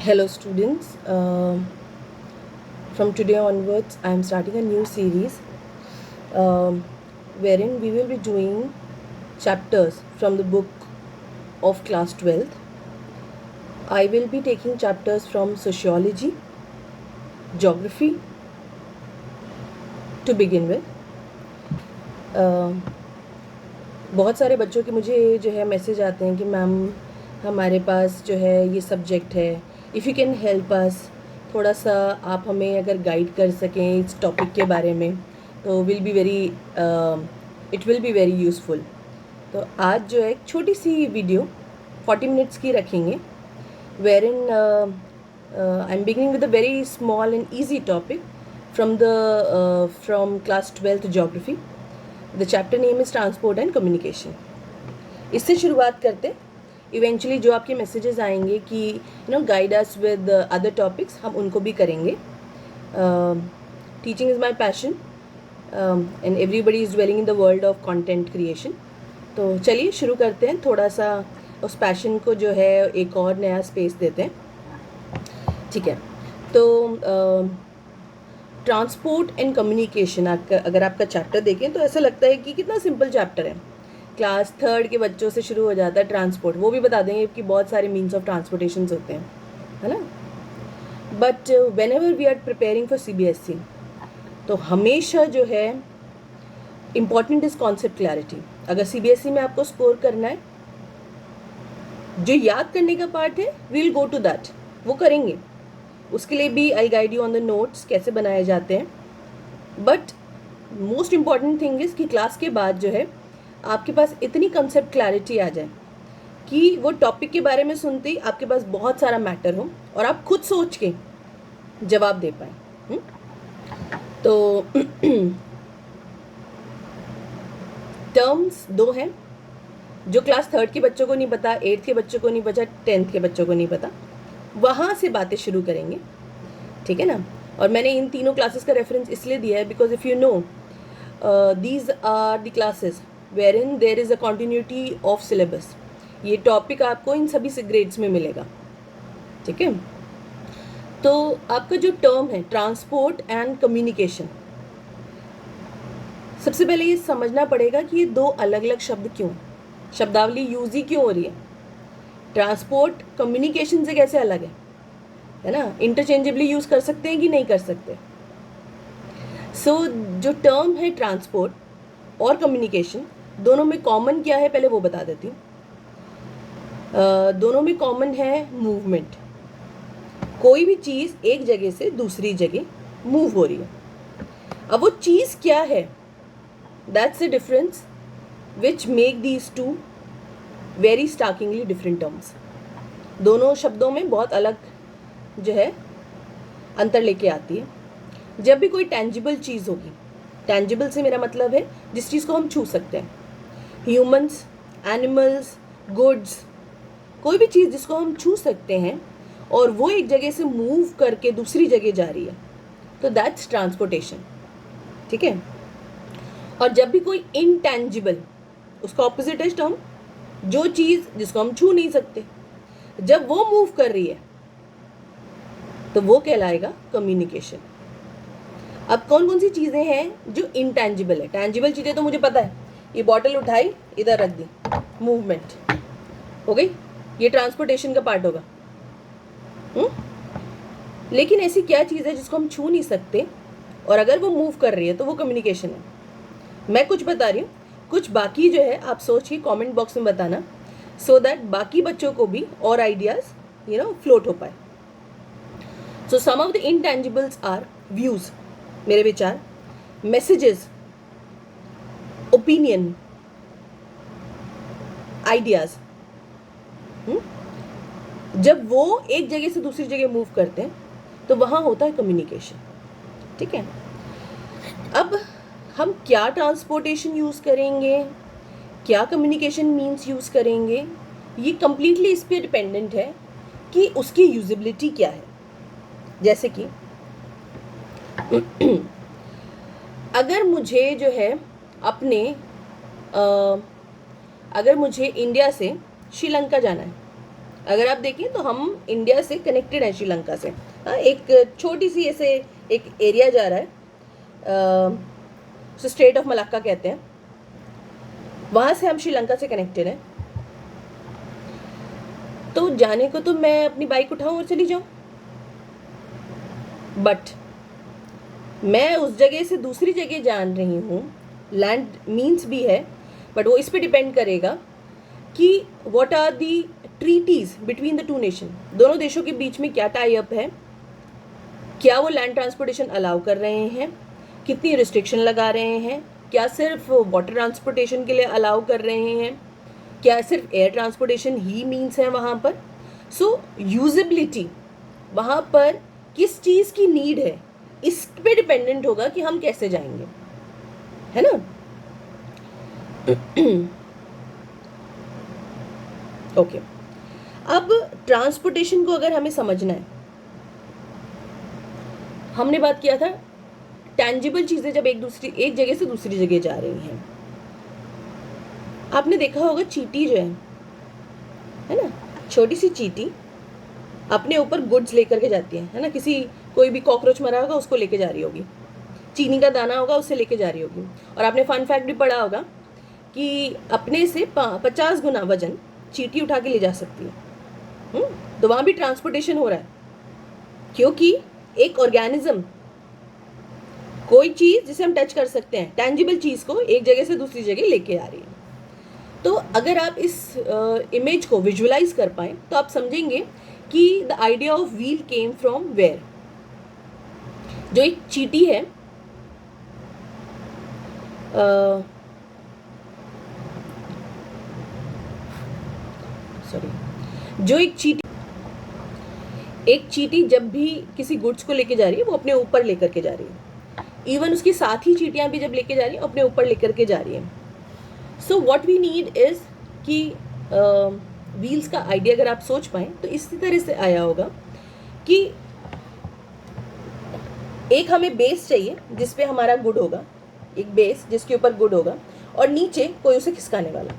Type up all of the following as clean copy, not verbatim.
Hello students, from today onwards I am starting a new series um, wherein we will be doing chapters from the book of class 12th. I will be taking chapters from sociology, geography to begin with. बहुत सारे बच्चों के मुझे जो है message आते हैं कि मैम हमारे पास जो है ये सब्जेक्ट है, if you can help us, थोड़ा सा आप हमें अगर गाइड कर सकें इस टॉपिक के बारे में तो it will be very useful. तो आज जो है एक छोटी सी वीडियो 40 मिनट्स की रखेंगे wherein I'm beginning with a very small and easy topic from class 12th geography. The chapter name is transport and communication. इससे शुरुआत करते इवेंचुअली जो आपके मैसेजेस आएंगे कि guide us with other topics, हम उनको भी करेंगे. Teaching is my passion and everybody is dwelling in the world of content creation. तो चलिए शुरू करते हैं, थोड़ा सा उस पैशन को जो है एक और नया स्पेस देते हैं. ठीक है, तो ट्रांसपोर्ट एंड कम्युनिकेशन अगर आपका चैप्टर देखें तो ऐसा लगता है कि कितना सिंपल चैप्टर है. क्लास 3rd के बच्चों से शुरू हो जाता है ट्रांसपोर्ट. वो भी बता देंगे कि बहुत सारे मीन्स ऑफ ट्रांसपोर्टेशन होते हैं, है ना. But whenever we are preparing for CBSE तो हमेशा जो है इम्पॉर्टेंट इज़ कॉन्सेप्ट क्लैरिटी. अगर CBSE में आपको स्कोर करना है, जो याद करने का पार्ट है वील गो टू दैट, वो करेंगे. उसके लिए भी आई guide you on the notes कैसे बनाए जाते हैं. But most important thing is कि क्लास के बाद जो है आपके पास इतनी कंसेप्ट क्लैरिटी आ जाए कि वो टॉपिक के बारे में सुनते ही आपके पास बहुत सारा मैटर हो और आप खुद सोच के जवाब दे पाए. तो टर्म्स 2 हैं जो क्लास 3rd के बच्चों को नहीं पता, 8th के बच्चों को नहीं पता, 10th के बच्चों को नहीं पता. वहाँ से बातें शुरू करेंगे, ठीक है ना. और मैंने इन तीनों क्लासेस का रेफरेंस इसलिए दिया है because if you know these are the classes were in there is a continuity of syllabus. ये टॉपिक आपको इन सभी से ग्रेड्स में मिलेगा, ठीक है. तो आपका जो टर्म है ट्रांसपोर्ट एंड कम्युनिकेशन, सबसे पहले ये समझना पड़ेगा कि ये 2 अलग अलग शब्द क्यों, शब्दावली यूज ही क्यों हो रही है. ट्रांसपोर्ट कम्युनिकेशन से कैसे अलग है ना. इंटरचेंजेबली यूज़ कर सकते हैं कि नहीं कर सकते. सो जो टर्म है ट्रांसपोर्ट और कम्युनिकेशन, दोनों में कॉमन क्या है पहले वो बता देती हूँ. दोनों में कॉमन है मूवमेंट. कोई भी चीज़ एक जगह से दूसरी जगह मूव हो रही है. अब वो चीज़ क्या है, that's the difference which make these two very starkly different terms. दोनों शब्दों में बहुत अलग जो है अंतर लेके आती है. जब भी कोई टेंजिबल चीज़ होगी, टेंजिबल से मेरा मतलब है जिस चीज़ को हम छू सकते हैं, ह्यूमंस, एनिमल्स, गुड्स, कोई भी चीज़ जिसको हम छू सकते हैं और वो एक जगह से मूव करके दूसरी जगह जा रही है, तो दैट्स ट्रांसपोर्टेशन, ठीक है. और जब भी कोई इनटेंजिबल, उसका ऑपोजिट है टर्म, जो चीज़ जिसको हम छू नहीं सकते, जब वो मूव कर रही है तो वो कहलाएगा कम्युनिकेशन. अब कौन कौन सी चीज़ें हैं जो इनटेंजिबल है. टेंजिबल चीज़ें तो मुझे पता है, ये बॉटल उठाई इधर रख दी, मूवमेंट हो गई, ये ट्रांसपोर्टेशन का पार्ट होगा. लेकिन ऐसी क्या चीज़ है जिसको हम छू नहीं सकते और अगर वो मूव कर रही है तो वो कम्युनिकेशन है. मैं कुछ बता रही हूँ, कुछ बाकी जो है आप सोच के कमेंट बॉक्स में बताना, सो दैट बाकी बच्चों को भी और आइडियाज़ फ्लोट हो पाए. So some of the intangibles are views, मेरे विचार, मैसेजेस, ओपिनियन, आइडियाज़. जब वो एक जगह से दूसरी जगह मूव करते हैं तो वहाँ होता है कम्युनिकेशन, ठीक है. अब हम क्या ट्रांसपोर्टेशन यूज़ करेंगे, क्या कम्युनिकेशन मीन्स यूज़ करेंगे, ये कम्प्लीटली इस पर डिपेंडेंट है कि उसकी यूजिबिलिटी क्या है. जैसे कि अगर मुझे जो है अगर मुझे इंडिया से श्रीलंका जाना है, अगर आप देखें तो हम इंडिया से कनेक्टेड हैं श्रीलंका से। हाँ, एक छोटी सी ऐसे एक एरिया जा रहा है, स्ट्रेट ऑफ मलाक्का कहते हैं, वहाँ से हम श्रीलंका से कनेक्टेड हैं। तो जाने को तो मैं अपनी बाइक उठाऊं और चली जाऊं, बट मैं उस जगह से दूसरी जगह जान रही हूँ, लैंड मीन्स भी है, बट वो इस पे डिपेंड करेगा कि what are the treaties between the two nation, दोनों देशों के बीच में क्या टाई अप है, क्या वो लैंड ट्रांसपोर्टेशन अलाउ कर रहे हैं, कितनी रिस्ट्रिक्शन लगा रहे हैं, क्या सिर्फ वाटर ट्रांसपोर्टेशन के लिए अलाउ कर रहे हैं, क्या सिर्फ एयर ट्रांसपोर्टेशन ही मीन्स है वहाँ पर। सो यूजेबिलिटी वहाँ पर किस चीज़ की नीड है, इस पे डिपेंडेंट होगा कि हम कैसे जाएंगे, है ना। ओके, अब ट्रांसपोर्टेशन को अगर हमें समझना है, हमने बात किया था टैंजिबल चीज़ें जब एक जगह से दूसरी जगह जा रही हैं। आपने देखा होगा चींटी जो है ना, छोटी सी चींटी अपने ऊपर गुड्स लेकर के जाती है ना, कोई भी कॉकरोच मरा होगा उसको लेके जा रही होगी, चीनी का दाना होगा उससे लेके जा रही होगी। और आपने फन फैक्ट भी पढ़ा होगा कि अपने से 50 गुना वजन चींटी उठा के ले जा सकती है। तो वहाँ भी ट्रांसपोर्टेशन हो रहा है, क्योंकि एक ऑर्गेनिज्म, कोई चीज़ जिसे हम टच कर सकते हैं, टैंजिबल चीज़ को एक जगह से दूसरी जगह लेके आ रही है। तो अगर आप इस इमेज को विजुअलाइज कर पाएँ तो आप समझेंगे कि the idea of wheel came from where. जो एक चींटी है, जो एक चींटी जब भी किसी गुड्स को लेके जा रही है वो अपने ऊपर लेकर के जा रही है। इवन उसकी साथी चींटियां भी जब लेके जा रही है अपने ऊपर लेकर के जा रही है। So what we need is कि व्हील्स का आइडिया अगर आप सोच पाए तो इसी तरह से आया होगा कि एक हमें बेस चाहिए जिस पे हमारा गुड होगा, एक बेस जिसके ऊपर गुड होगा, और नीचे कोई उसे खिसकाने वाला।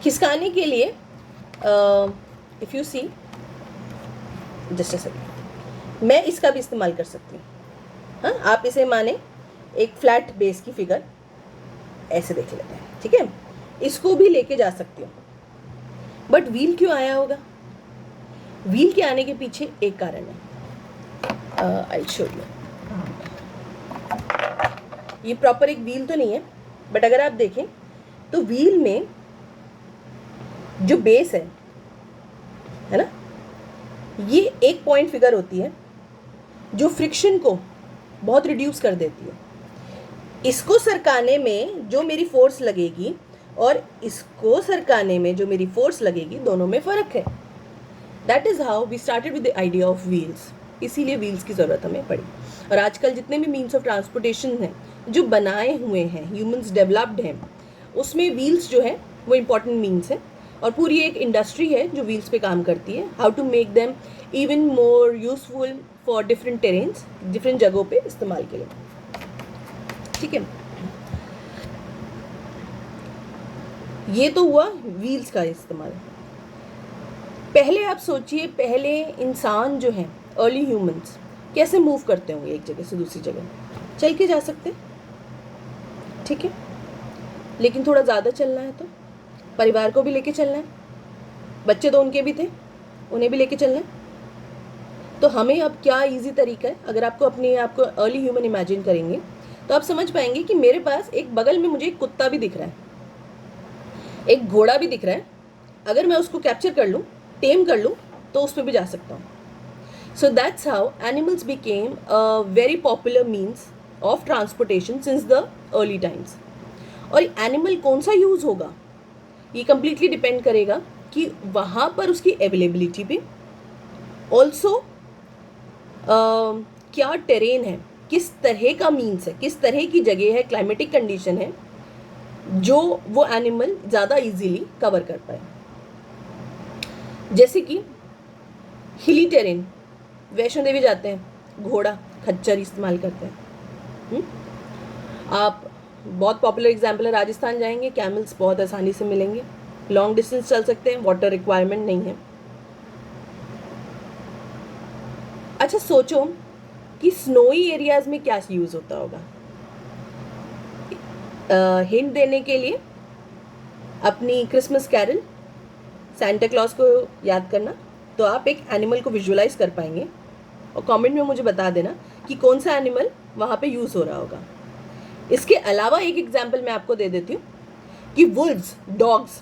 खिसकाने के लिए if you see just a second, मैं इसका भी इस्तेमाल कर सकती हूँ। हाँ, आप इसे माने एक फ्लैट बेस की फिगर ऐसे देख लेते हैं, ठीक है, इसको भी लेके जा सकती हूँ। बट व्हील क्यों आया होगा? व्हील के आने के पीछे एक कारण है, आई शो यू। ये प्रॉपर एक व्हील तो नहीं है, बट अगर आप देखें तो व्हील में जो बेस है ना, ये एक पॉइंट फिगर होती है जो फ्रिक्शन को बहुत रिड्यूस कर देती है। इसको सरकाने में जो मेरी फोर्स लगेगी और इसको सरकाने में जो मेरी फोर्स लगेगी, दोनों में फ़र्क है। That is how we started with the idea of wheels. इसीलिए व्हील्स की ज़रूरत हमें पड़ी। और आजकल जितने भी मीन्स ऑफ ट्रांसपोर्टेशन हैं जो बनाए हुए हैं, ह्यूमंस डेवलप्ड हैं, उसमें व्हील्स जो है वो इम्पॉर्टेंट मीन्स है। और पूरी एक इंडस्ट्री है जो व्हील्स पे काम करती है, how to make them even more useful for different terrains, different जगहों पे इस्तेमाल के लिए, ठीक है। ये तो हुआ व्हील्स का इस्तेमाल। पहले आप सोचिए, पहले इंसान जो हैं, अर्ली ह्यूमंस, कैसे मूव करते होंगे एक जगह से दूसरी जगह? चल के जा सकते, ठीक है, लेकिन थोड़ा ज़्यादा चलना है तो परिवार को भी लेके चलना है, बच्चे तो उनके भी थे, उन्हें भी लेके चलना है। तो हमें अब क्या इजी तरीका है? अगर आपको अपने आप को अर्ली ह्यूमन इमेजिन करेंगे तो आप समझ पाएंगे कि मेरे पास एक बगल में मुझे एक कुत्ता भी दिख रहा है, एक घोड़ा भी दिख रहा है। अगर मैं उसको कैप्चर कर लूँ, टेम कर लूँ, तो उस पर भी जा सकता हूँ। So that's how animals became a very popular means of transportation since the early times. और एनिमल कौन सा यूज़ होगा ये कम्प्लीटली डिपेंड करेगा कि वहाँ पर उसकी अवेलेबिलिटी पे, ऑल्सो क्या टेरेन है, किस तरह का मीन्स है, किस तरह की जगह है, क्लाइमेटिक कंडीशन है जो वो एनिमल ज़्यादा इजीली कवर कर पाए। जैसे कि हिली टेरेन, वैष्णो देवी जाते हैं, घोड़ा खच्चर इस्तेमाल करते हैं। आप बहुत पॉपुलर एग्जाम्पल है, राजस्थान जाएंगे, कैमल्स बहुत आसानी से मिलेंगे, लॉन्ग डिस्टेंस चल सकते हैं, वाटर रिक्वायरमेंट नहीं है। अच्छा सोचो कि स्नोई एरियाज में क्या यूज़ होता होगा। हिंट देने के लिए अपनी क्रिसमस कैरल, सैंटा क्लॉज को याद करना, तो आप एक एनिमल को विजुअलाइज कर पाएंगे और कमेंट में मुझे बता देना कि कौन सा एनिमल वहाँ पे यूज़ हो रहा होगा। इसके अलावा एक एग्जाम्पल मैं आपको दे देती हूँ कि wolves, dogs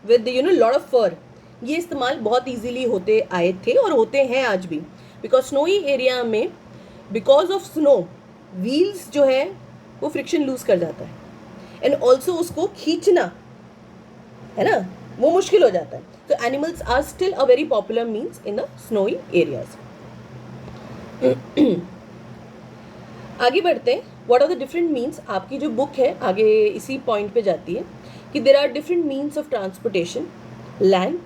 with lot of fur, ये इस्तेमाल बहुत इजीली होते आए थे और होते हैं आज भी, बिकॉज स्नोई एरिया में बिकॉज ऑफ स्नो व्हील्स जो है वो फ्रिक्शन लूज कर जाता है एंड ऑल्सो उसको खींचना है ना वो मुश्किल हो जाता है। तो animals are still a very popular means in the snowy areas. आगे बढ़ते हैं। What are the different means. आपकी जो बुक है आगे इसी पॉइंट पे जाती है कि there are different means of transportation, land,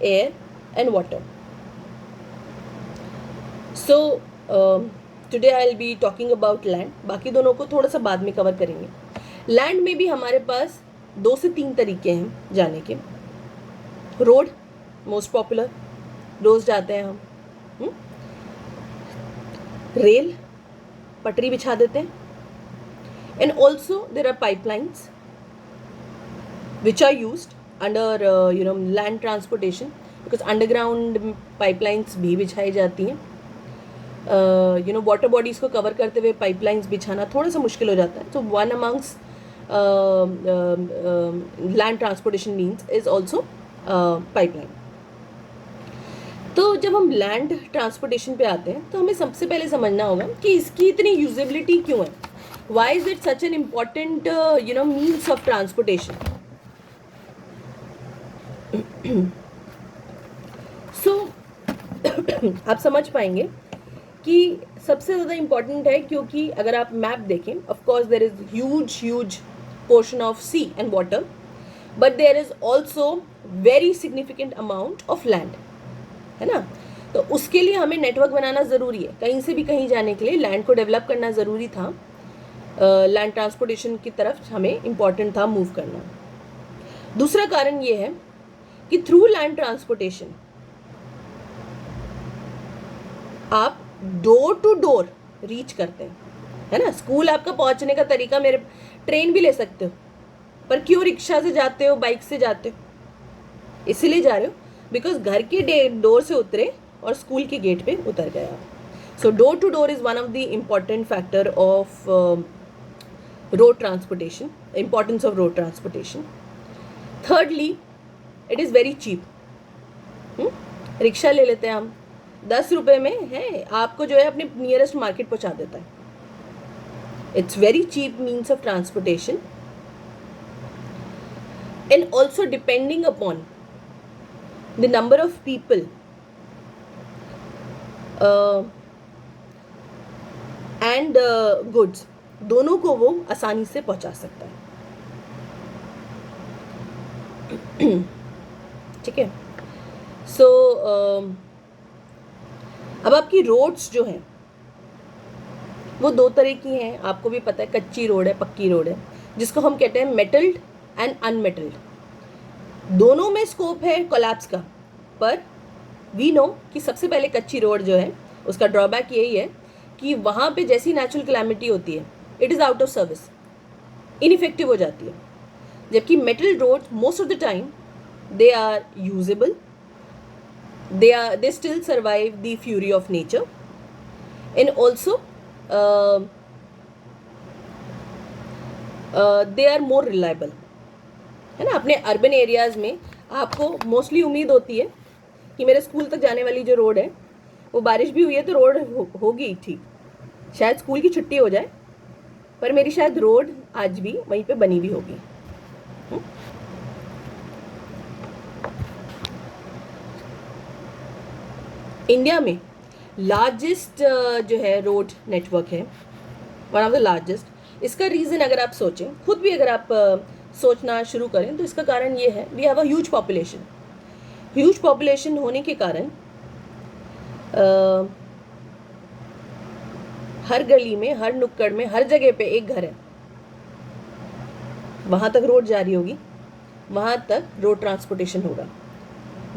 air and water. So today I will be talking about land, बाकी दोनों को थोड़ा सा बाद में कवर करेंगे। लैंड में भी हमारे पास 2 से 3 तरीके हैं जाने के। रोड मोस्ट पॉपुलर, रोज जाते हैं हम। रेल, पटरी बिछा देते हैं। And also there are pipelines which are used under land transportation, because underground pipelines भी बिछाई जाती हैं। वाटर बॉडीज़ को कवर करते हुए पाइपलाइंस बिछाना थोड़ा सा मुश्किल हो जाता है। So one amongst land transportation means is also pipeline. तो जब हम लैंड ट्रांसपोर्टेशन पे आते हैं तो हमें सबसे पहले समझना होगा कि इसकी इतनी यूजेबिलिटी क्यों है। Why is it such an important means of transportation. So आप समझ पाएंगे कि सबसे ज़्यादा इम्पॉर्टेंट है क्योंकि अगर आप मैप देखें, of course there is huge portion of sea and water, but there is also very significant amount of land, है ना। तो उसके लिए हमें नेटवर्क बनाना ज़रूरी है। कहीं से भी कहीं जाने के लिए लैंड को डेवलप करना ज़रूरी था। लैंड ट्रांसपोर्टेशन की तरफ हमें इम्पॉर्टेंट था मूव करना। दूसरा कारण ये है कि थ्रू लैंड ट्रांसपोर्टेशन आप डोर टू डोर रीच करते हैं, है ना। स्कूल आपका पहुंचने का तरीका, मेरे ट्रेन भी ले सकते हो, पर क्यों रिक्शा से जाते हो, बाइक से जाते हो? इसीलिए जा रहे हो बिकॉज घर के डोर से उतरे और स्कूल के गेट पे उतर गए आप। So door to door is one of the important factor of road transportation, importance of road transportation. Thirdly, it is very cheap. Rickshaw ले लेते हैं हम, 10 रुपये में है आपको जो है अपने नियरेस्ट मार्केट पहुंचा देता है। It's very cheap means of transportation and also depending upon the number of people and goods, दोनों को वो आसानी से पहुंचा सकता है। ठीक है। सो अब आपकी रोड्स जो हैं वो 2 तरह की हैं, आपको भी पता है। कच्ची रोड है, पक्की रोड है, जिसको हम कहते हैं मेटल्ड एंड अनमेटल्ड। दोनों में स्कोप है कोलैप्स का, पर वी नो कि सबसे पहले कच्ची रोड जो है उसका ड्रॉबैक यही है कि वहाँ पे जैसी नेचुरल कैलामिटी होती है it is out of service, ineffective हो जाती है। जबकि metal road most of the time they are usable, they still survive the fury of nature and also they are more reliable, है ना। अपने अर्बन एरियाज़ में आपको मोस्टली उम्मीद होती है कि मेरे स्कूल तक जाने वाली जो रोड है वो बारिश भी हुई है तो रोड होगी ठीक, शायद स्कूल की छुट्टी हो जाए पर मेरी शायद रोड आज भी वहीं पे बनी भी होगी। इंडिया में लार्जेस्ट जो है रोड नेटवर्क है, वन ऑफ द लार्जेस्ट। इसका रीज़न अगर आप सोचें, खुद भी अगर आप सोचना शुरू करें तो इसका कारण ये है, we have a huge population. Huge population होने के कारण हर गली में, हर नुक्कड़ में, हर जगह पे एक घर है, वहाँ तक रोड जारी होगी, वहाँ तक रोड ट्रांसपोर्टेशन होगा,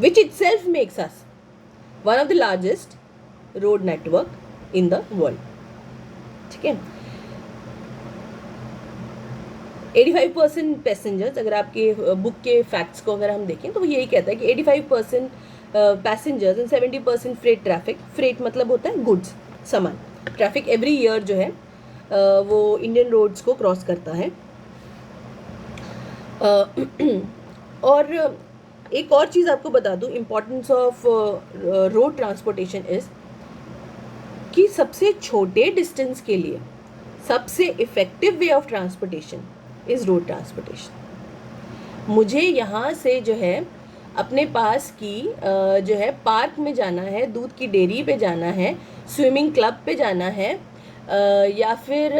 which itself makes us one of the largest road network in the world. ठीक है. 85% पैसेंजर्स, अगर आपके बुक के फैक्ट्स को अगर हम देखें तो वो यही कहता है कि 85% passengers and 70% freight traffic. Freight मतलब होता है गुड्स, सामान. ट्रैफिक एवरी ईयर जो है वो इंडियन रोड्स को क्रॉस करता है. और एक और चीज़ आपको बता दूं, importance of road transportation is कि सबसे छोटे डिस्टेंस के लिए सबसे effective way of transportation is road transportation. मुझे यहाँ से जो है अपने पास की जो है पार्क में जाना है, दूध की डेयरी पे जाना है, स्विमिंग क्लब पे जाना है, या फिर